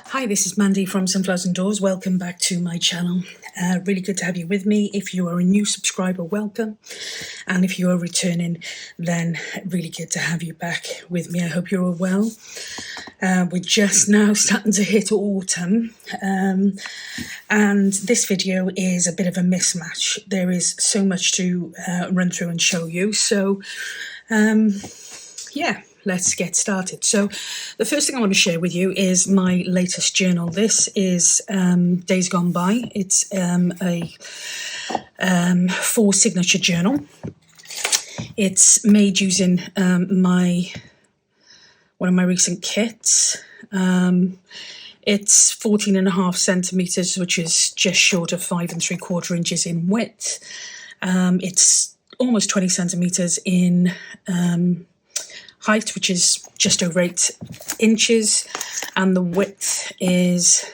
Hi, this is Mandy from SunflowersAndDors. Welcome back to my channel. Really good to have you with me. If you are a new subscriber, welcome. And if you are returning, then really good to have you back with me. I hope you're all well. We're just now starting to hit autumn. And this video is a bit of a mismatch. There is so much to run through and show you. So, yeah. Let's get started. So the first thing I want to share with you is my latest journal. This is Days Gone By. It's a 4 signature journal. It's made using one of my recent kits. It's 14.5 centimetres, which is just short of 5¾ inches in width. It's almost 20 centimetres in height, which is just over 8 inches, and the width is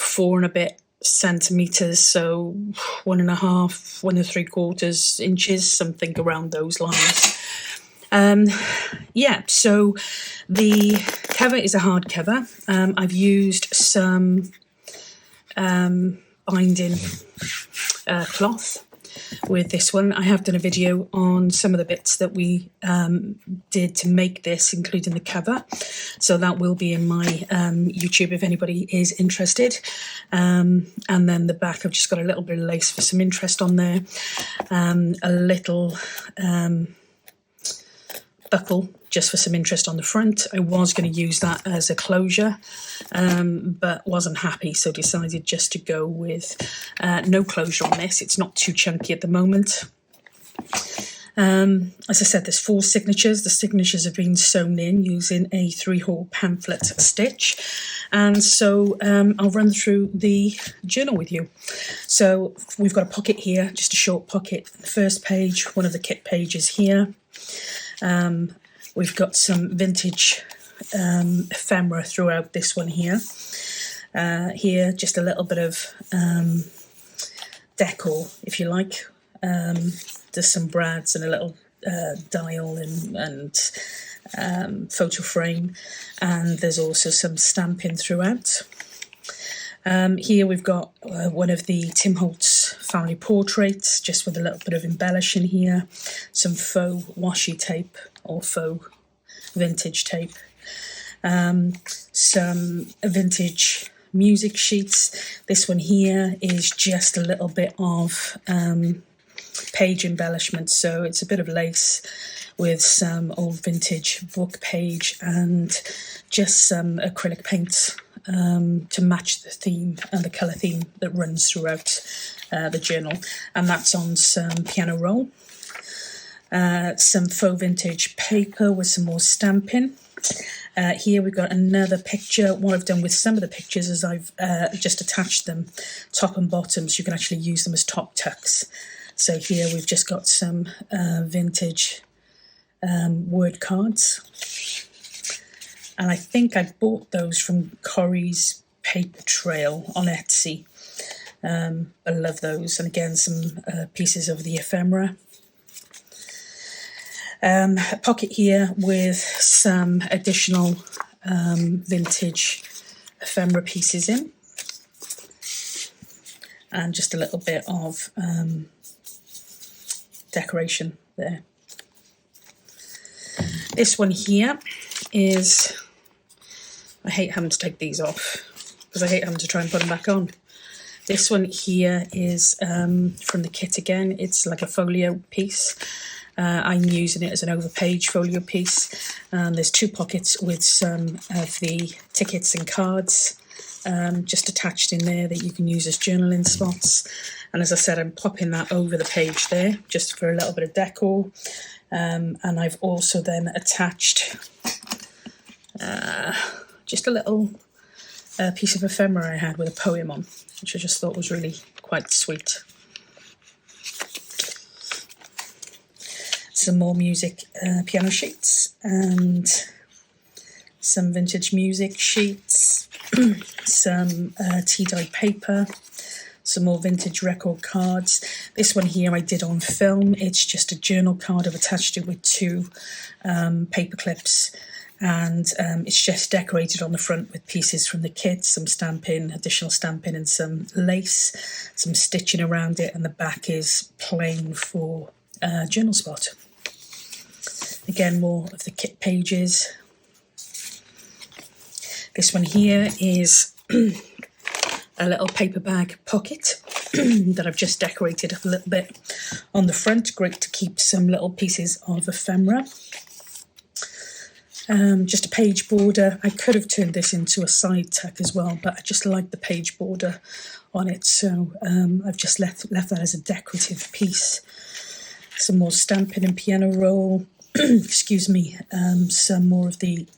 4 and a bit centimeters, so 1.5, 1¾ inches, something around those lines. Yeah, so the cover is a hardcover. I've used some binding cloth with this one. I have done a video on some of the bits that we did to make this, including the cover, so that will be in my YouTube if anybody is interested. And then the back, I've just got a little bit of lace for some interest on there, a little buckle just for some interest on the front. I was going to use that as a closure, but wasn't happy, so decided just to go with no closure on this. It's not too chunky at the moment. As I said, there's 4 signatures. The signatures have been sewn in using a 3-hole pamphlet stitch. And so I'll run through the journal with you. So we've got a pocket here, just a short pocket. The first page, one of the kit pages here. We've got some vintage ephemera throughout this one here. Here, just a little bit of decor, if you like. There's some brads and a little dial and photo frame, and there's also some stamping throughout. Here we've got one of the Tim Holtz family portraits, just with a little bit of embellishing here, some faux washi tape or faux vintage tape, some vintage music sheets. This one here is just a little bit of page embellishment, so it's a bit of lace with some old vintage book page and just some acrylic paints to match the theme and the colour theme that runs throughout the journal, and that's on some piano roll. Some faux vintage paper with some more stamping. Here we've got another picture. What I've done with some of the pictures is I've just attached them top and bottom, so you can actually use them as top tucks. So here we've just got some vintage word cards. And I think I bought those from Corrie's Paper Trail on Etsy. I love those. And again, some pieces of the ephemera. A pocket here with some additional vintage ephemera pieces in. And just a little bit of decoration there. This one here is... I hate having to take these off because I hate having to try and put them back on. This one here is from the kit again. It's like a folio piece. I'm using it as an overpage folio piece. There's 2 pockets with some of the tickets and cards just attached in there that you can use as journaling spots. And as I said, I'm popping that over the page there just for a little bit of decor. And I've also then attached just a little piece of ephemera I had with a poem on, which I just thought was really quite sweet. Some more music piano sheets and some vintage music sheets, some tea-dyed paper, some more vintage record cards. This one here I did on film. It's just a journal card. I've attached it with 2 paper clips and it's just decorated on the front with pieces from the kit, some stamping, additional stamping, and some lace, some stitching around it, and the back is plain for journal spot. Again, more of the kit pages. This one here is a little paper bag pocket that I've just decorated a little bit on the front. Great to keep some little pieces of ephemera. Just a page border. I could have turned this into a side tuck as well, but I just like the page border on it, so I've just left that as a decorative piece. Some more stamping and piano roll. Excuse me. Some more of the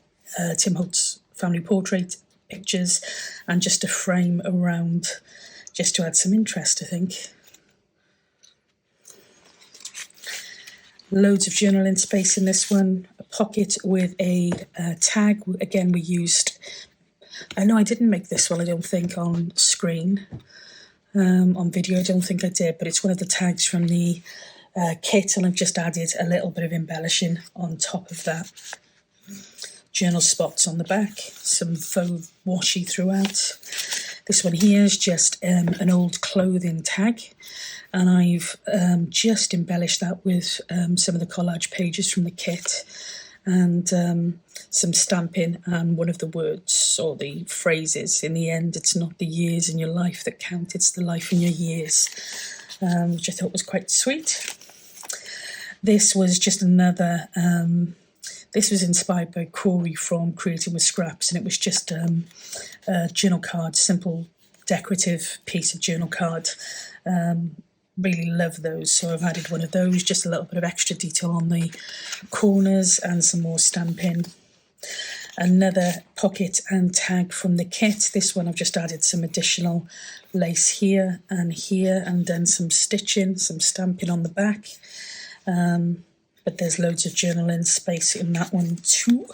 Tim Holtz family portrait pictures, and just a frame around, just to add some interest, I think. Loads of journaling space in this one. A pocket with a tag. Again, we used... I know I didn't make this one, I don't think, on screen. On video, I don't think I did, but it's one of the tags from the kit, and I've just added a little bit of embellishing on top of that. Journal spots on the back, some faux washi throughout. This one here is just an old clothing tag, and I've just embellished that with some of the collage pages from the kit, and some stamping and one of the words or the phrases. In the end, it's not the years in your life that count, it's the life in your years, which I thought was quite sweet. This was just another... This was inspired by Corey from Creating with Scraps, and it was just a journal card, simple decorative piece of journal card. Really love those, so I've added one of those, just a little bit of extra detail on the corners and some more stamping. Another pocket and tag from the kit. This one I've just added some additional lace here, and then some stitching, some stamping on the back. But there's loads of journaling space in that one too.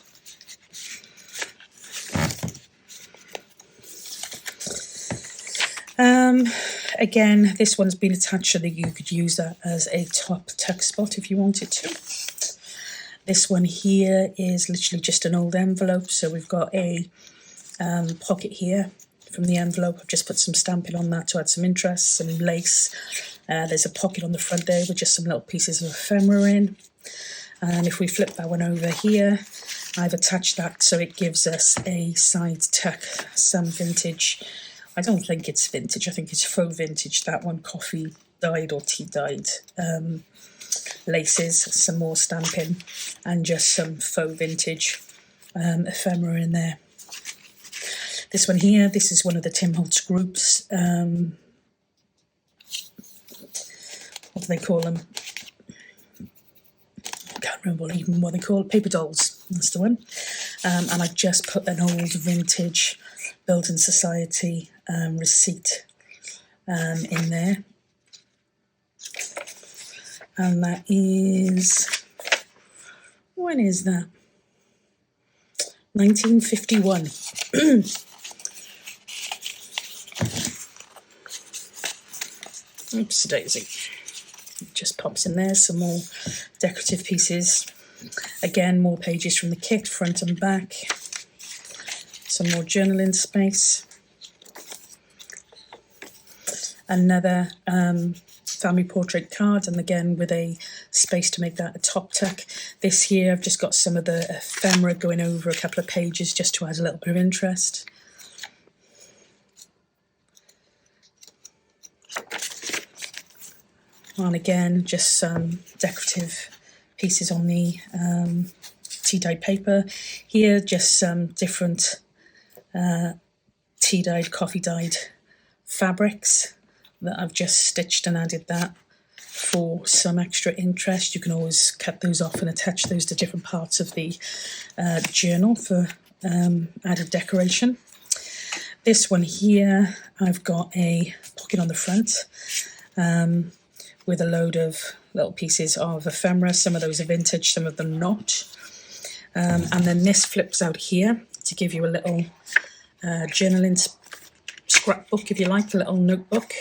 Again, this one's been attached so that you could use that as a top tuck spot if you wanted to. This one here is literally just an old envelope, so we've got a pocket here from the envelope. I've just put some stamping on that to add some interest, some lace. There's a pocket on the front there with just some little pieces of ephemera in. And if we flip that one over here, I've attached that so it gives us a side tuck, some vintage. I don't think it's vintage, I think it's faux vintage, that one, coffee dyed or tea dyed laces, some more stamping, and just some faux vintage ephemera in there. This one here, this is one of the Tim Holtz groups. What do they call them? I can't remember even what they call it. Paper dolls, that's the one. And I've just put an old vintage Building Society receipt in there. And that is, when is that? 1951. Oops, daisy. It just pops in there, some more decorative pieces. Again, more pages from the kit, front and back. Some more journaling space. Another family portrait card, and again with a space to make that a top tuck. This here, I've just got some of the ephemera going over a couple of pages just to add a little bit of interest. And again, just some decorative pieces on the tea-dyed paper. Here, just some different tea-dyed, coffee-dyed fabrics that I've just stitched and added that for some extra interest. You can always cut those off and attach those to different parts of the journal for added decoration. This one here, I've got a pocket on the front with a load of little pieces of ephemera. Some of those are vintage, some of them not. And then this flips out here to give you a little journaling scrapbook, if you like, a little notebook,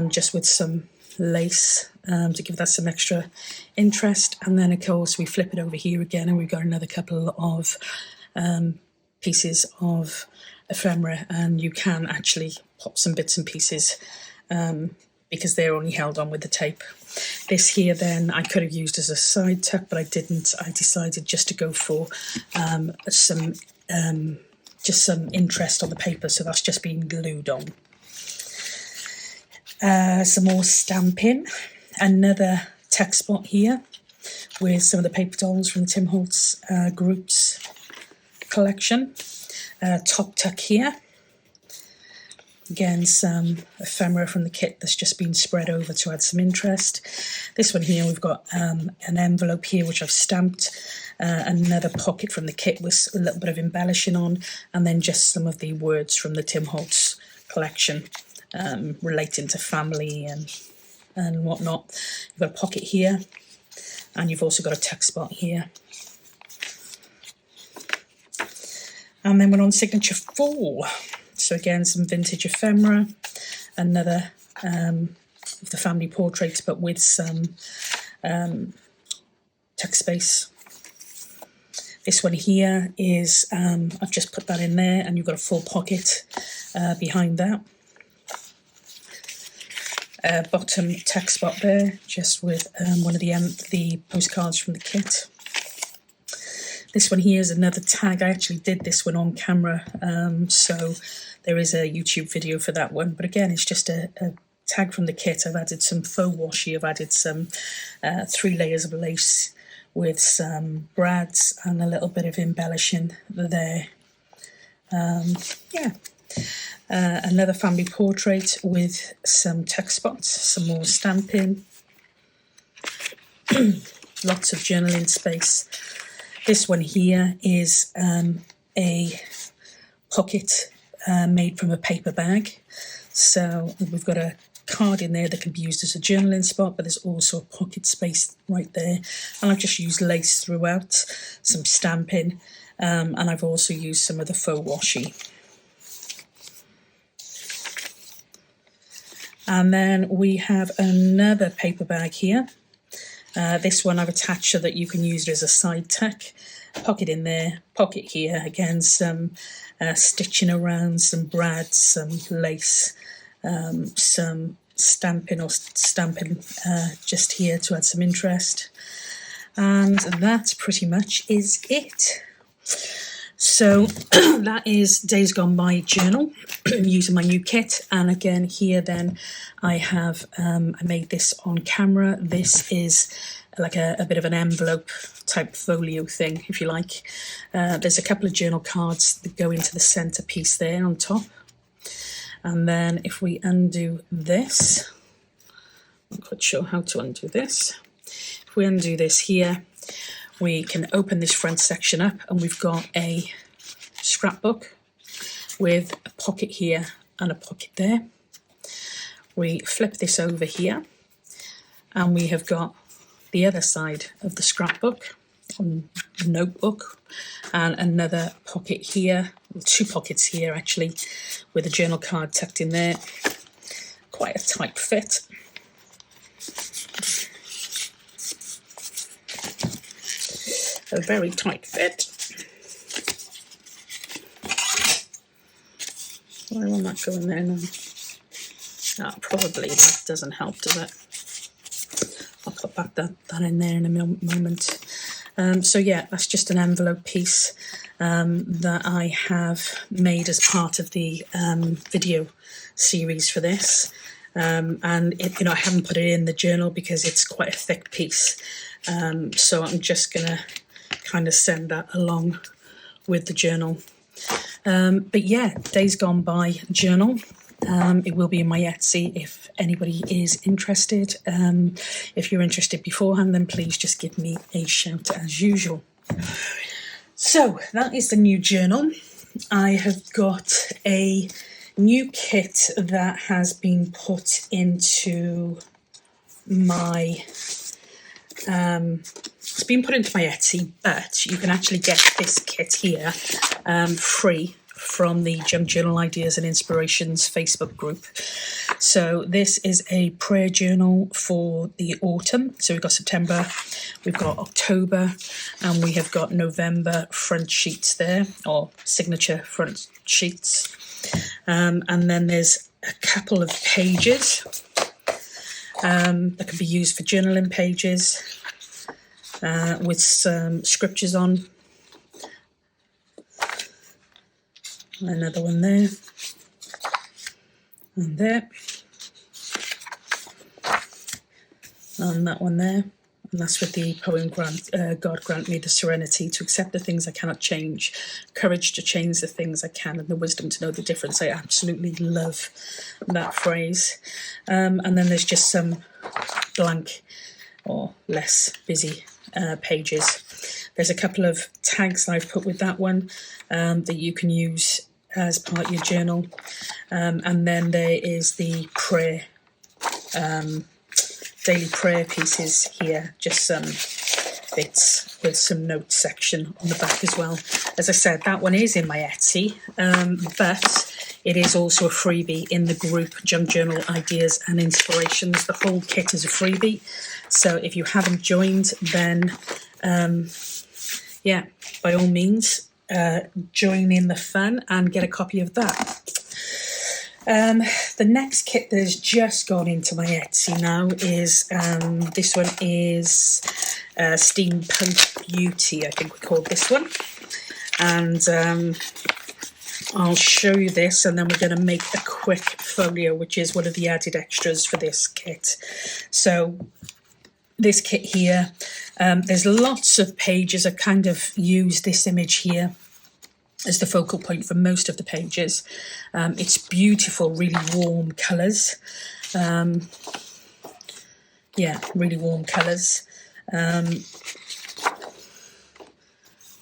just with some lace to give that some extra interest. And then of course we flip it over here again, and we've got another couple of pieces of ephemera, and you can actually pop some bits and pieces because they're only held on with the tape. This here then I could have used as a side tuck, but I didn't. I decided just to go for just some interest on the paper, so that's just been glued on. Some more stamping, another tuck spot here with some of the paper dolls from Tim Holtz Group's collection. Top tuck here. Again, some ephemera from the kit that's just been spread over to add some interest. This one here, we've got an envelope here which I've stamped, another pocket from the kit with a little bit of embellishing on, and then just some of the words from the Tim Holtz collection relating to family and whatnot. You've got a pocket here, and you've also got a tuck spot here. And then we're on signature 4. So again, some vintage ephemera, another of the family portraits, but with some tuck space. This one here is, I've just put that in there, and you've got a full pocket behind that. Bottom tuck spot there, just with one of the postcards from the kit. This one here is another tag. I actually did this one on camera, so there is a YouTube video for that one. But again, it's just a tag from the kit. I've added some faux washi. I've added some 3 layers of lace with some brads and a little bit of embellishing there. Another family portrait with some tuck spots, some more stamping. Lots of journaling space. This one here is a pocket made from a paper bag. So we've got a card in there that can be used as a journaling spot, but there's also a pocket space right there. And I've just used lace throughout, some stamping, and I've also used some of the faux washi. And then we have another paper bag here. This one I've attached so that you can use it as a side tuck. Pocket in there, pocket here. Again, some stitching around, some brads, some lace, some stamping just here to add some interest. And that pretty much is it. So that is Days Gone By journal using my new kit. And again here then I have I made this on camera. This is like a bit of an envelope type folio thing, if you like. There's a couple of journal cards that go into the centre piece there on top. And then if we undo this, I'm not quite sure how to undo this. If we undo this here, we can open this front section up, and we've got a scrapbook with a pocket here and a pocket there. We flip this over here, and we have got the other side of the scrapbook, notebook, and another pocket here, 2 pockets here actually, with a journal card tucked in there. Quite a tight fit. A very tight fit. Why will that go in there now? Probably that doesn't help, does it? I'll put back that in there in a moment. So yeah, that's just an envelope piece that I have made as part of the video series for this. And it, I haven't put it in the journal because it's quite a thick piece. So I'm just gonna kind of send that along with the journal. But yeah, Days Gone By journal. It will be in my Etsy if anybody is interested. If you're interested beforehand, then please just give me a shout as usual. So that is the new journal. I have got a new kit that has been put into my it's been put into my Etsy, but you can actually get this kit here free from the Junk Journal Ideas and Inspirations Facebook group. So this is a prayer journal for the autumn. So we've got September, we've got October, and we have got November front sheets there, or signature front sheets. And then there's a couple of pages that can be used for journaling pages with some scriptures on. Another one there, and there, and that one there, and that's with the poem God grant me the serenity to accept the things I cannot change, courage to change the things I can, and the wisdom to know the difference. I absolutely love that phrase. And then there's just some blank or less busy pages. There's a couple of tags I've put with that one that you can use as part of your journal, and then there is the prayer, daily prayer pieces here, just some bits with some notes section on the back as well. As I said, that one is in my Etsy, but it is also a freebie in the group Junk Journal Ideas and Inspirations. The whole kit is a freebie, so if you haven't joined, then yeah, by all means, join in the fun and get a copy of that. The next kit that has just gone into my Etsy now is this one is Steampunk Beauty, I think we called this one, and I'll show you this, and then we're going to make a quick folio, which is one of the added extras for this kit. So this kit here, there's lots of pages. I kind of use this image here as the focal point for most of the pages. It's beautiful, really warm colours. Yeah, really warm colours.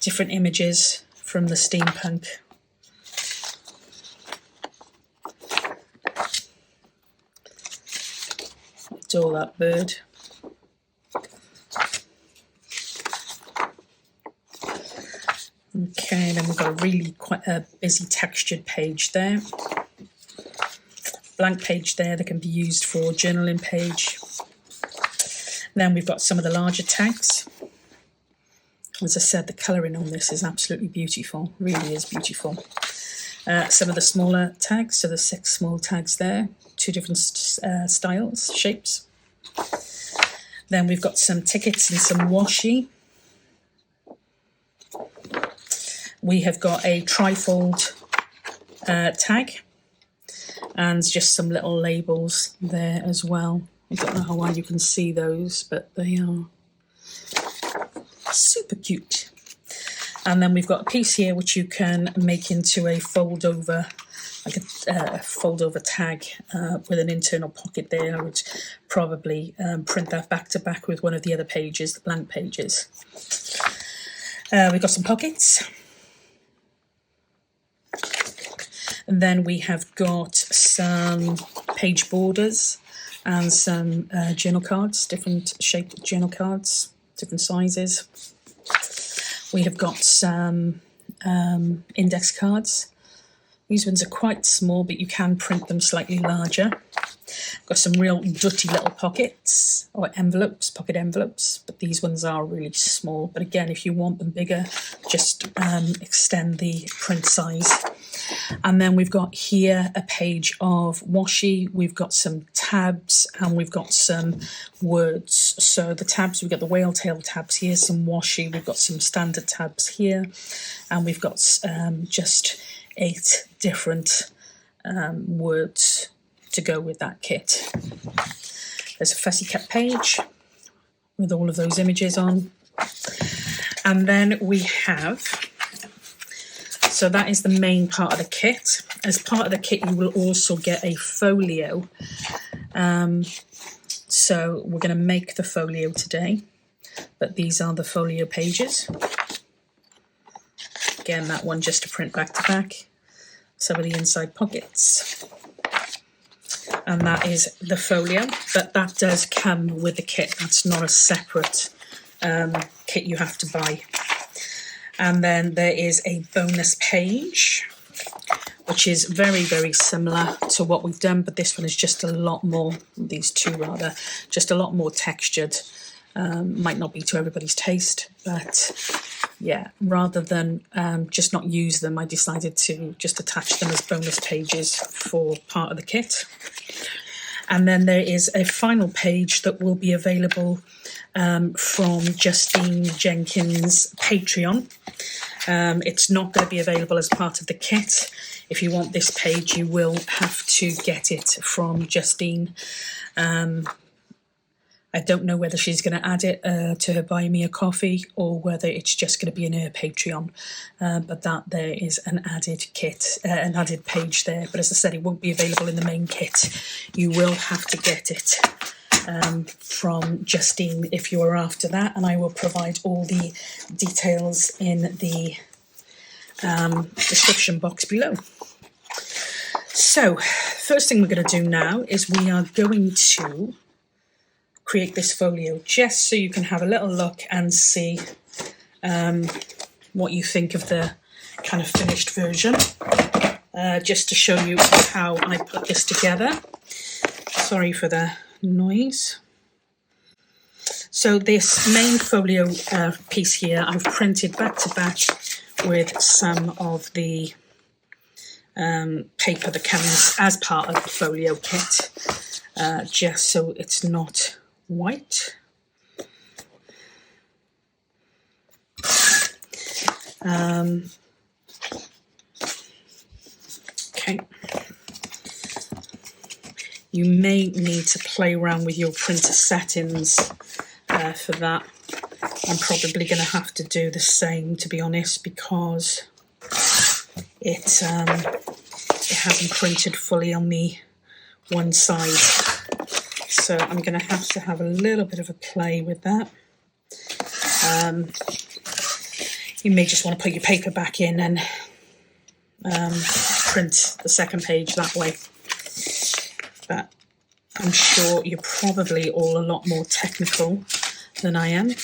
Different images from the steampunk. Adore that bird. Okay, then we've got a really quite a busy textured page there. Blank page there that can be used for journaling page. Then we've got some of the larger tags. As I said, the colouring on this is absolutely beautiful, really is beautiful. Some of the smaller tags, so the 6 small tags there, 2 different styles, shapes. Then we've got some tickets and some washi. We have got a trifold tag and just some little labels there as well. I don't know how well you can see those, but they are super cute. And then we've got a piece here which you can make into a fold over, like a fold over tag with an internal pocket there. I would probably print that back to back with one of the other pages, the blank pages. We've got some pockets. And then we have got some page borders and some journal cards, different shaped journal cards, different sizes. We have got some index cards. These ones are quite small, but you can print them slightly larger. Got some real dirty little pockets or envelopes, pocket envelopes, but these ones are really small. But again, if you want them bigger, just extend the print size. And then we've got here a page of washi, we've got some tabs, and we've got some words. So the tabs, we've got the whale tail tabs here, some washi, we've got some standard tabs here, and we've got just 8 different words to go with that kit. There's a fussy cut page with all of those images on. And then we have, so that is the main part of the kit. As part of the kit, you will also get a folio. So we're going to make the folio today, but these are the folio pages. Again, that one just to print back to back. Some of the inside pockets. And that is the folio, but that does come with the kit. That's not a separate kit you have to buy. And then there is a bonus page, which is very, very similar to what we've done, but this one is just a lot more, these two rather, just a lot more textured. Might not be to everybody's taste, but yeah, rather than just not use them, I decided to just attach them as bonus pages for part of the kit. And then there is a final page that will be available from Justine Jenkins' Patreon. It's not going to be available as part of the kit. If you want this page, you will have to get it from Justine. I don't know whether she's going to add it to her Buy Me a Coffee or whether it's just going to be in her Patreon. But that there is an added kit, an added page there. But as I said, it won't be available in the main kit. You will have to get it from Justine if you're after that. And I will provide all the details in the description box below. So, first thing we're going to do now is we are going to create this folio just so you can have a little look and see what you think of the kind of finished version, just to show you how I put this together. Sorry for the noise. So this main folio piece here I've printed back to back with some of the paper that comes as part of the folio kit, just so it's not white. Okay. You may need to play around with your printer settings for that. I'm probably going to have to do the same, to be honest, because it hasn't printed fully on the one side. So I'm going to have a little bit of a play with that. You may just want to put your paper back in and print the second page that way. But I'm sure you're probably all a lot more technical than I am.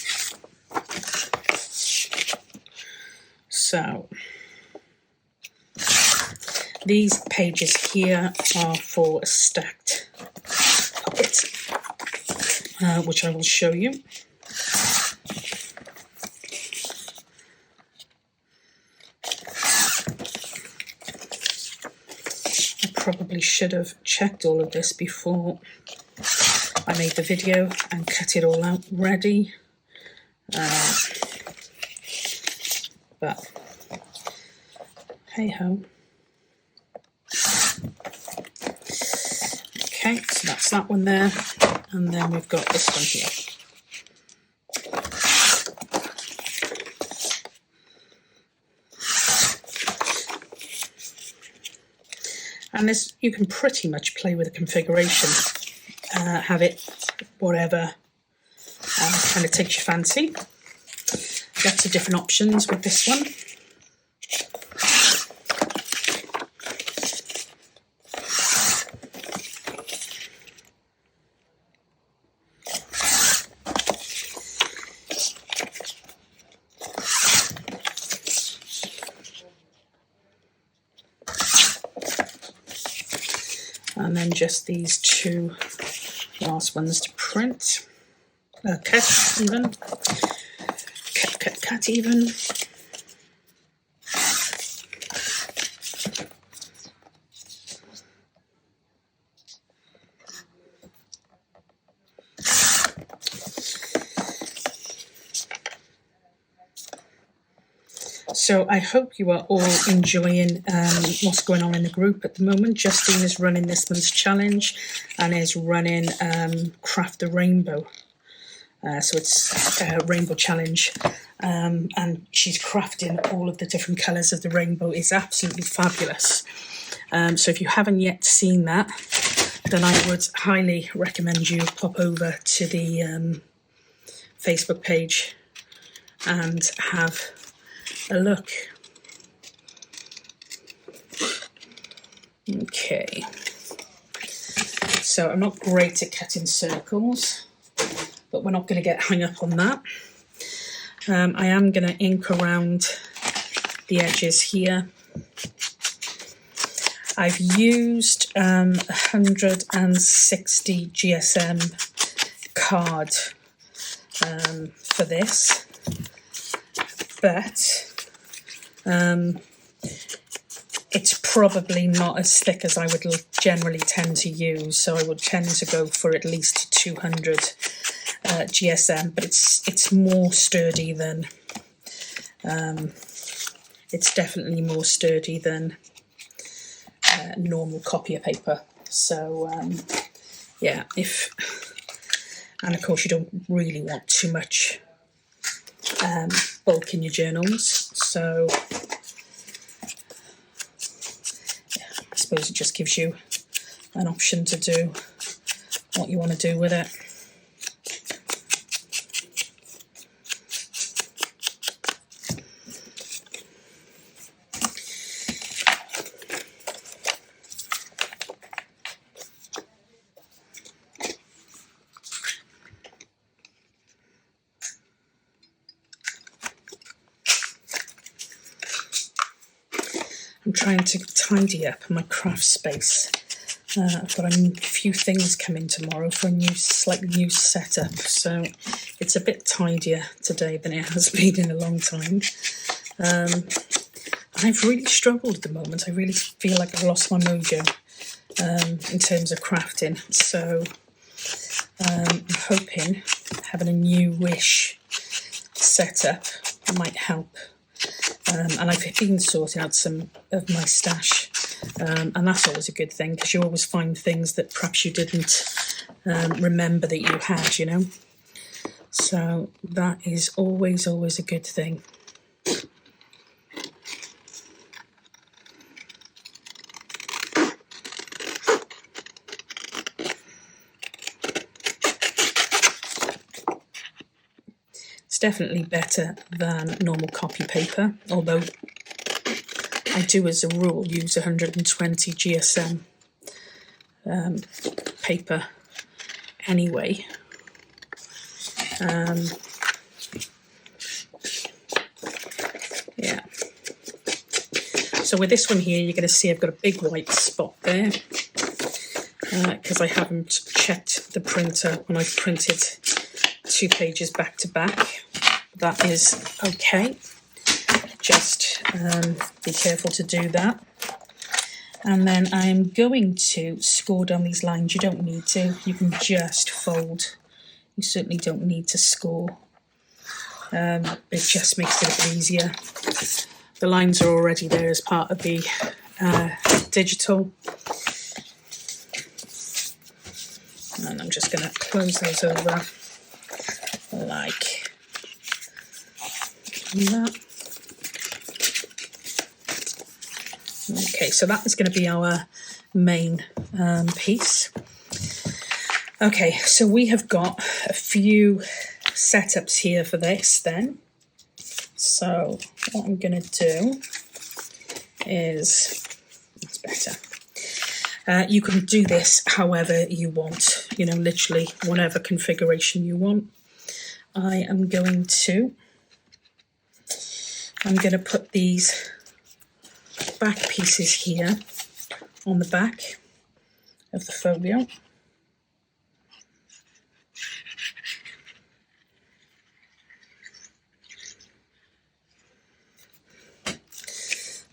So these pages here are for a stacked puppet, which I will show you. I probably should have checked all of this before I made the video and cut it all out ready. But hey ho. Okay, so that's that one there, and then we've got this one here. And this, you can pretty much play with the configuration, have it whatever kind of takes your fancy. Lots of different options with this one. And then just these two last ones to print. Cut even. Cut even. So I hope you are all enjoying what's going on in the group at the moment. Justine is running this month's challenge and is running Craft the Rainbow. So it's a rainbow challenge, and she's crafting all of the different colours of the rainbow. It's absolutely fabulous. So if you haven't yet seen that, then I would highly recommend you pop over to the Facebook page and have a look. Okay, so I'm not great at cutting circles, but we're not going to get hung up on that. I am going to ink around the edges here, I've used 160 GSM card for this, but it's probably not as thick as I would generally tend to use, so I would tend to go for at least 200 GSM, but it's more sturdy than, it's definitely more sturdy than normal copier paper. So yeah, and of course you don't really want too much bulk in your journals, so yeah, I suppose it just gives you an option to do what you want to do with it. I'm trying to tidy up my craft space. I've got a few things coming tomorrow for a slightly new setup, so it's a bit tidier today than it has been in a long time. I've really struggled at the moment. I really feel like I've lost my mojo in terms of crafting, so I'm hoping having a new-ish setup might help. And I've been sorting out some of my stash, and that's always a good thing, because you always find things that perhaps you didn't remember that you had, you know. So that is always a good thing. It's definitely better than normal copy paper, although I do as a rule use 120 GSM paper anyway. Yeah. So with this one here, you're going to see I've got a big white spot there, because I haven't checked the printer when I've printed 2 pages back to back. That is okay. Just be careful to do that. And then I'm going to score down these lines. You don't need to. You can just fold. You certainly don't need to score. It just makes it a bit easier. The lines are already there as part of the digital. And I'm just going to close those over like that. Okay, so that is going to be our main piece. Okay, so we have got a few setups here for this then. So what I'm going to do is, it's better. You can do this however you want, you know, literally whatever configuration you want. I'm going to put these back pieces here on the back of the folio.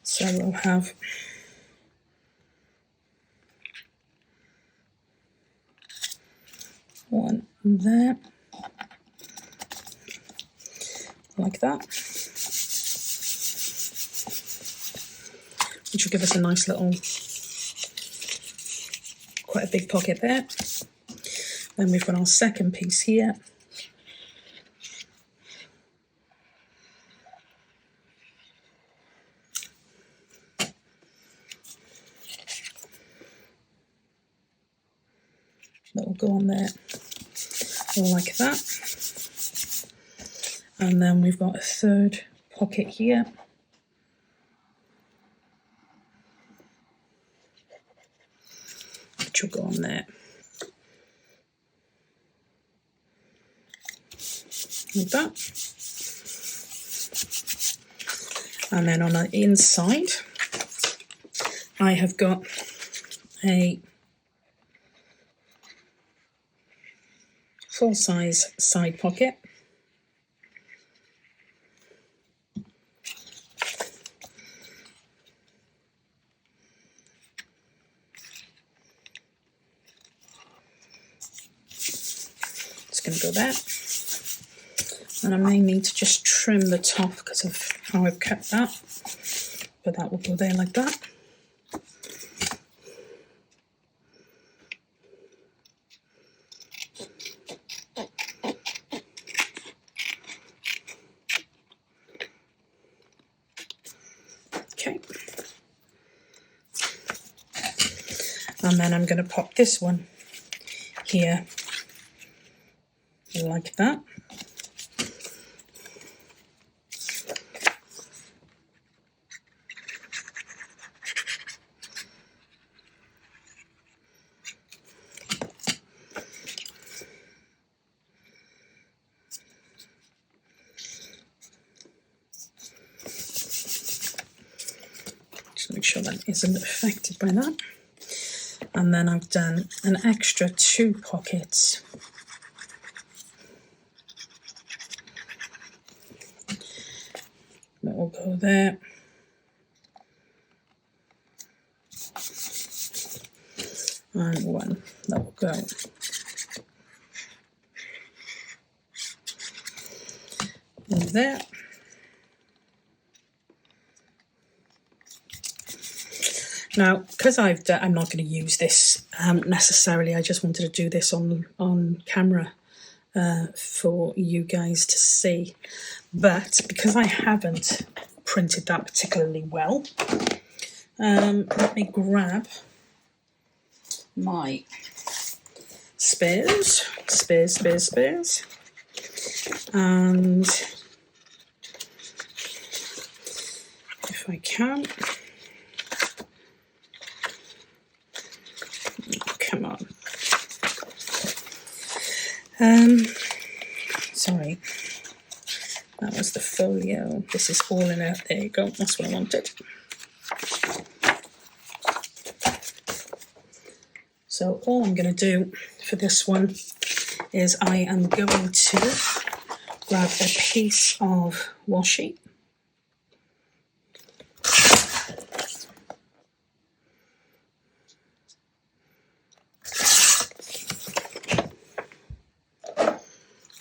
So we'll have one there, like that, which will give us a nice little, quite a big pocket there. Then we've got our second piece here. That will go on there, like that. And then we've got a third pocket here. Which will go on there. Like that. And then on the inside, I have got a full-size side pocket. It's going to go there. And I may need to just trim the top because of how I've kept that. But that will go there like that. Okay. And then I'm going to pop this one here like that. Make sure that isn't affected by that. And then I've done an extra 2 pockets. That will go there. And one that will go there. Now, because I'm not going to use this necessarily, I just wanted to do this on camera for you guys to see. But because I haven't printed that particularly well, let me grab my spares, and if I can. Come on. Sorry. That was the folio. This is all in it. There you go. That's what I wanted. So all I'm going to do for this one is I am going to grab a piece of washi.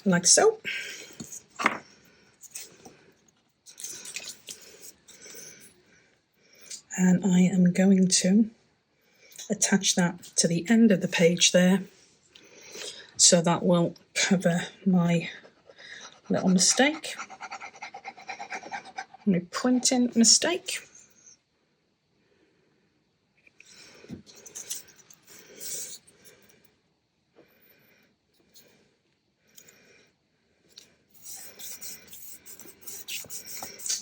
Like so. And I am going to attach that to the end of the page there, so that will cover my little mistake, my printing mistake.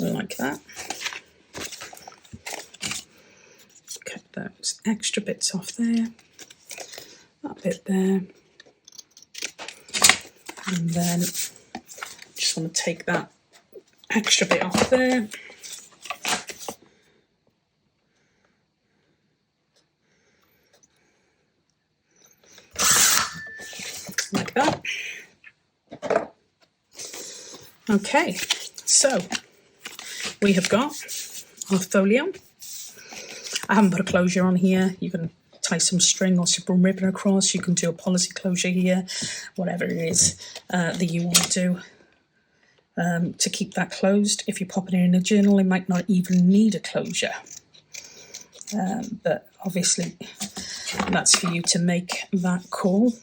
Like that. Cut those extra bits off there, that bit there, and then just want to take that extra bit off there. Like that. Okay, so we have got our folio. I haven't put a closure on here. You can tie some string or some ribbon across. You can do a policy closure here, whatever it is that you want to do to keep that closed. If you pop it in a journal, it might not even need a closure. But obviously, that's for you to make that call.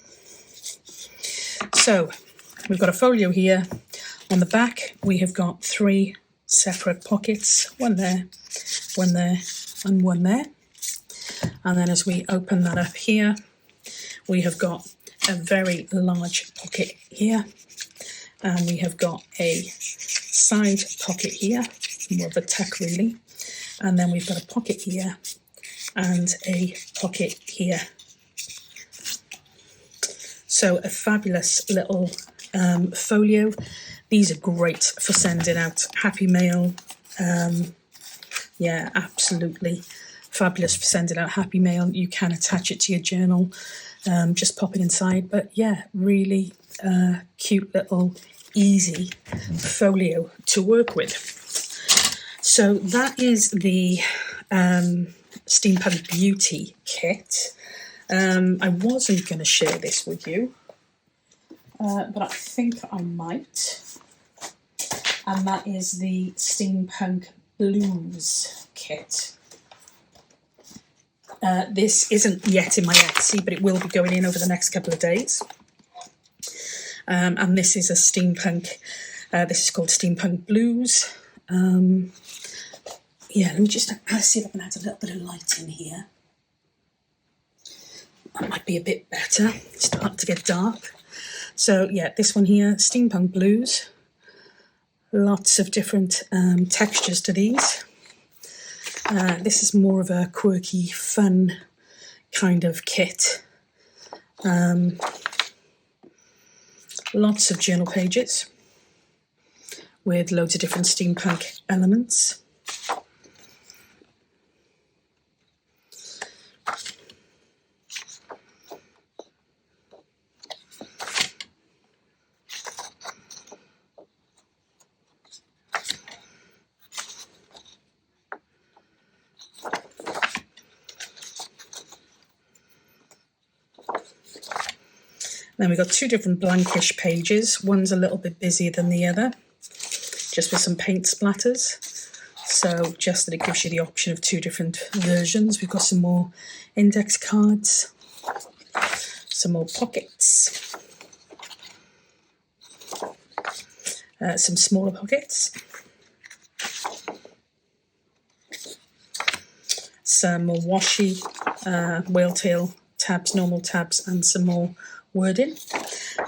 So we've got a folio here. On the back, we have got 3 separate pockets, one there, and one there. And then as we open that up here, we have got a very large pocket here, and we have got a side pocket here, more of a tuck really, and then we've got a pocket here and a pocket here. So a fabulous little folio. These are great for sending out happy mail. Yeah, absolutely fabulous for sending out happy mail. You can attach it to your journal, just pop it inside. But yeah, really cute little easy folio to work with. So that is the Steampunk Beauty kit. I wasn't going to share this with you, but I think I might. And that is the Steampunk Blues kit. This isn't yet in my Etsy, but it will be going in over the next couple of days. And this is a steampunk, this is called Steampunk Blues. Yeah, let me just see if I can add a little bit of light in here. That might be a bit better. It's starting to get dark. So yeah, this one here, Steampunk Blues. Lots of different textures to these. This is more of a quirky, fun kind of kit. Lots of journal pages with loads of different steampunk elements. Then we've got two different blankish pages. One's a little bit busier than the other, just with some paint splatters. So just that it gives you the option of two different versions. We've got some more index cards, some more pockets, some smaller pockets, some more washi, whale tail tabs, normal tabs, and some more wording.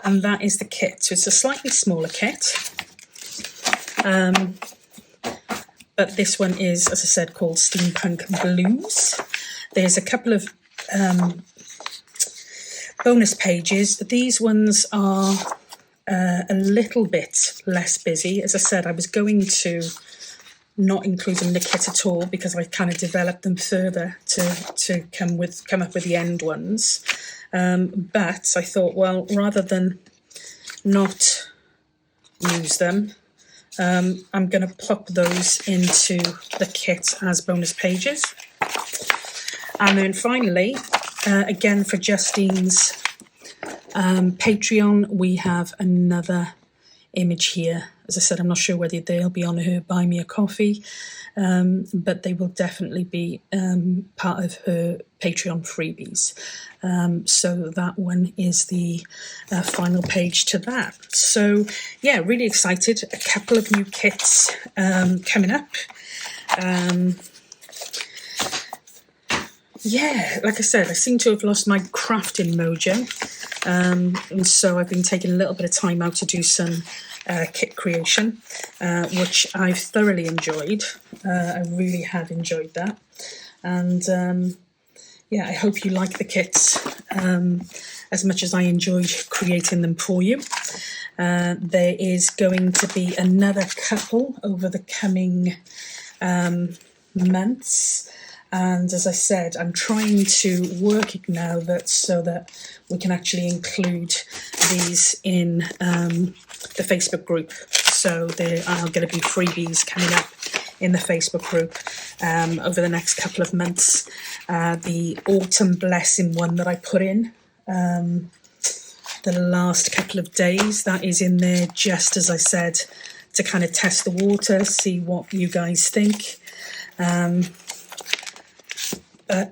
And that is the kit. So it's a slightly smaller kit, but this one is, as I said, called Steampunk Blues. There's a couple of bonus pages. These ones are a little bit less busy. As I said, I was going to not include them in the kit at all because I kind of developed them further to come up with the end ones. But I thought, well, rather than not use them, I'm going to pop those into the kit as bonus pages. And then finally, again for Justine's Patreon, we have another image here. As I said, I'm not sure whether they'll be on her Buy Me a Coffee, but they will definitely be part of her Patreon freebies. So that one is the final page to that. So yeah, really excited. A couple of new kits coming up. Yeah, like I said, I seem to have lost my crafting mojo. And so I've been taking a little bit of time out to do some kit creation, which I've thoroughly enjoyed. I really have enjoyed that. And yeah, I hope you like the kits as much as I enjoyed creating them for you. There is going to be another couple over the coming months. And as I said, I'm trying to work it now so that we can actually include these in the Facebook group. So there are going to be freebies coming up in the Facebook group over the next couple of months. The Autumn Blessing one that I put in the last couple of days, that is in there just as I said, to kind of test the water, see what you guys think. But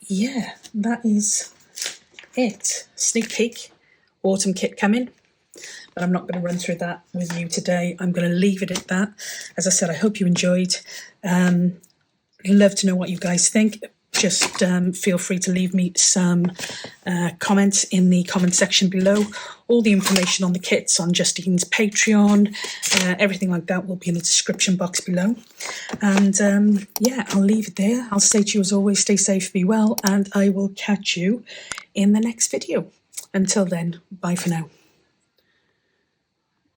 yeah, that is it. Sneak peek, autumn kit coming. But I'm not going to run through that with you today. I'm going to leave it at that. As I said, I hope you enjoyed. Love to know what you guys think. Just feel free to leave me some comments in the comment section below. All the information on the kits on Justine's Patreon, everything like that will be in the description box below. And yeah, I'll leave it there. I'll say to you as always, stay safe, be well, and I will catch you in the next video. Until then, bye for now.